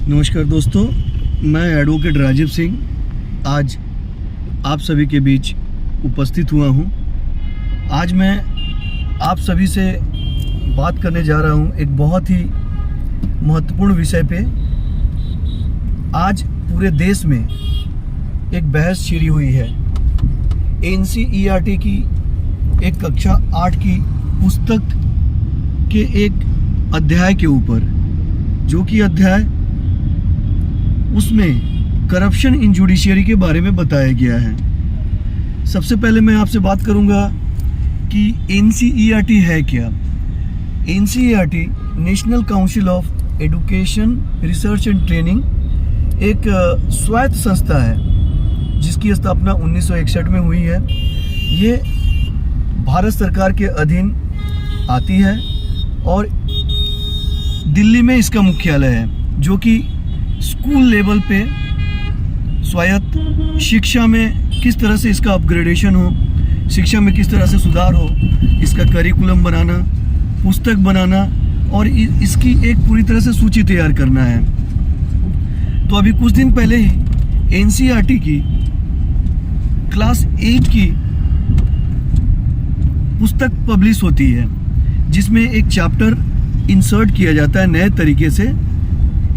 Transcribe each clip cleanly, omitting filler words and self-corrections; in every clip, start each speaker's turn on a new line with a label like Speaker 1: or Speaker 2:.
Speaker 1: नमस्कार दोस्तों, मैं एडवोकेट राजीव सिंह आज आप सभी के बीच उपस्थित हुआ हूं। आज मैं आप सभी से बात करने जा रहा हूं एक बहुत ही महत्वपूर्ण विषय पे। आज पूरे देश में एक बहस छिड़ी हुई है NCERT की एक कक्षा 8 की पुस्तक के एक अध्याय के ऊपर, जो कि अध्याय उसमें करप्शन इन जुडिशियरी के बारे में बताया गया है। सबसे पहले मैं आपसे बात करूंगा कि NCERT है क्या। NCERT national council of education research and training एक स्वायत्त संस्था है जिसकी स्थापना 1961 में हुई है। ये भारत सरकार के अधीन आती है और दिल्ली में इसका मुख्यालय है, जो कि स्कूल लेवल पे स्वायत्त शिक्षा में किस तरह से इसका अपग्रेडेशन हो, शिक्षा में किस तरह से सुधार हो, इसका करिकुलम बनाना, पुस्तक बनाना और इसकी एक पूरी तरह से सूची तैयार करना है। तो अभी कुछ दिन पहले ही NCERT की क्लास 8 की पुस्तक पब्लिश होती है, जिसमें एक चैप्टर इंसर्ट किया जाता है नए तरीके से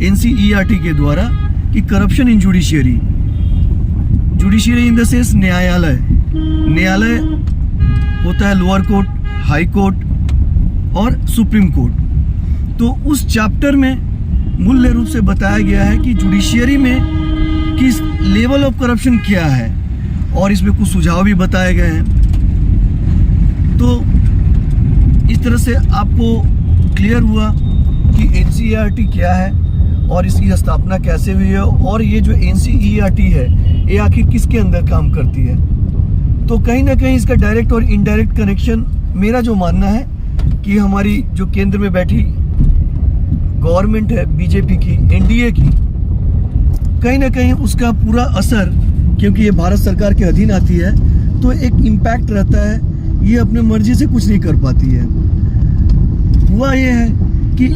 Speaker 1: NCERT के द्वारा कि corruption in judiciary. Judiciary in the sense न्यायालय होता है लोअर कोर्ट, हाई कोर्ट और सुप्रीम कोर्ट। तो उस चैप्टर में मूल्य रूप से बताया गया है कि जुडिशियरी में किस लेवल ऑफ करप्शन क्या है और इसमें कुछ सुझाव भी बताए गए हैं। तो इस तरह से आपको क्लियर हुआ कि NCERT क्या है और इसकी स्थापना कैसे हुई है और ये जो NCERT है ये आखिर किसके अंदर काम करती है। तो कहीं ना कहीं इसका डायरेक्ट और इनडायरेक्ट कनेक्शन, मेरा जो मानना है कि हमारी जो केंद्र में बैठी गवर्नमेंट है बीजेपी की, NDA की, कहीं ना कहीं उसका पूरा असर, क्योंकि ये भारत सरकार के अधीन आती है तो एक इम्पैक्ट रहता है। ये अपने मर्जी से कुछ नहीं कर पाती है। हुआ ये है कि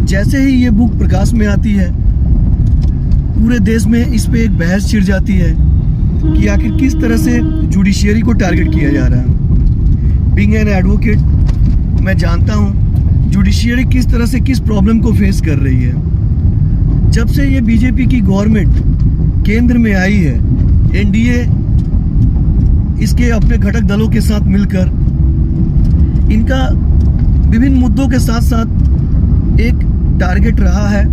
Speaker 1: जैसे ही ये बुक प्रकाश में आती है, पूरे देश में इस पे एक बहस छिड़ जाती है कि आखिर किस तरह से जुडिशियरी को टारगेट किया जा रहा है। बीइंग एन एडवोकेट, मैं जानता हूँ जुडिशियरी किस तरह से किस प्रॉब्लम को फेस कर रही है। जब से ये बीजेपी की गवर्नमेंट केंद्र में आई है, NDA इसके अपने घटक दलों के साथ मिलकर इनका विभिन्न मुद्दों के साथ साथ एक टारगेट रहा है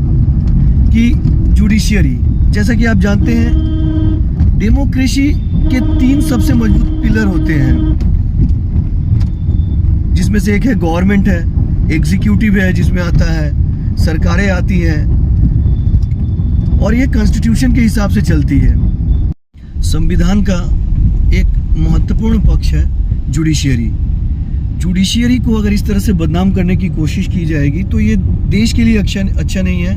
Speaker 1: कि जुडिशियरी, जैसा कि आप जानते हैं, डेमोक्रेसी के 3 सबसे मजबूत पिलर होते हैं, जिसमें से एक है गवर्नमेंट है, एग्जीक्यूटिव है जिसमें आता है, सरकारें आती हैं और ये कॉन्स्टिट्यूशन के हिसाब से चलती है। संविधान का एक महत्वपूर्ण पक्ष है जुडिशियरी। जुडिशियरी को अगर इस तरह से बदनाम करने की कोशिश की जाएगी तो ये देश के लिए अच्छा नहीं है,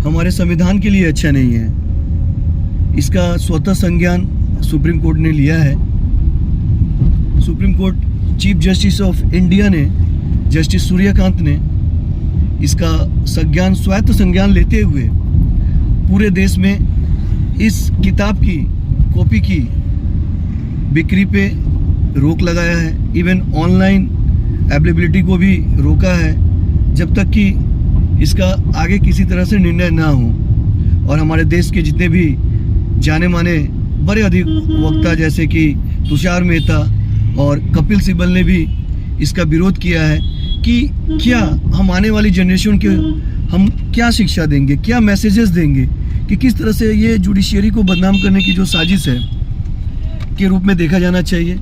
Speaker 1: हमारे संविधान के लिए अच्छा नहीं है। इसका स्वतः संज्ञान सुप्रीम कोर्ट ने लिया है। Supreme court chief justice of India ने, जस्टिस सूर्यकांत ने इसका संज्ञान, स्वायत्त संज्ञान लेते हुए पूरे देश में इस किताब की कॉपी की बिक्री पे रोक लगाया है। इवन ऑनलाइन अवेलेबिलिटी को भी रोका है जब तक कि इसका आगे किसी तरह से निर्णय ना हो। और हमारे देश के जितने भी जाने माने बड़े अधिवक्ता जैसे कि तुषार मेहता और कपिल सिब्बल ने भी इसका विरोध किया है कि क्या हम आने वाली जनरेशन के हम क्या शिक्षा देंगे, क्या मैसेजेस देंगे कि किस तरह से ये जुडिशियरी को बदनाम करने की जो साजिश है के रूप में देखा जाना चाहिए।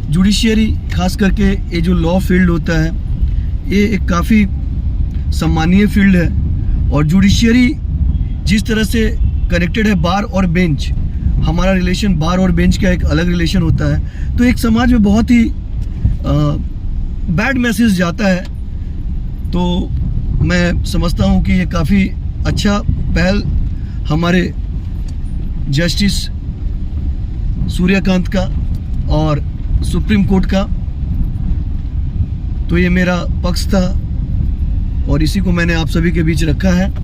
Speaker 1: जुडिशियरी, खास करके ये जो लॉ फील्ड होता है, ये एक काफ़ी सम्मानीय फील्ड है और जुडिशियरी जिस तरह से कनेक्टेड है बार और बेंच, हमारा रिलेशन बार और बेंच का एक अलग रिलेशन होता है, तो एक समाज में बहुत ही बैड मैसेज जाता है। तो मैं समझता हूँ कि ये काफ़ी अच्छा पहल हमारे जस्टिस सूर्यकांत का और सुप्रीम कोर्ट का। तो ये मेरा पक्ष था और इसी को मैंने आप सभी के बीच रखा है।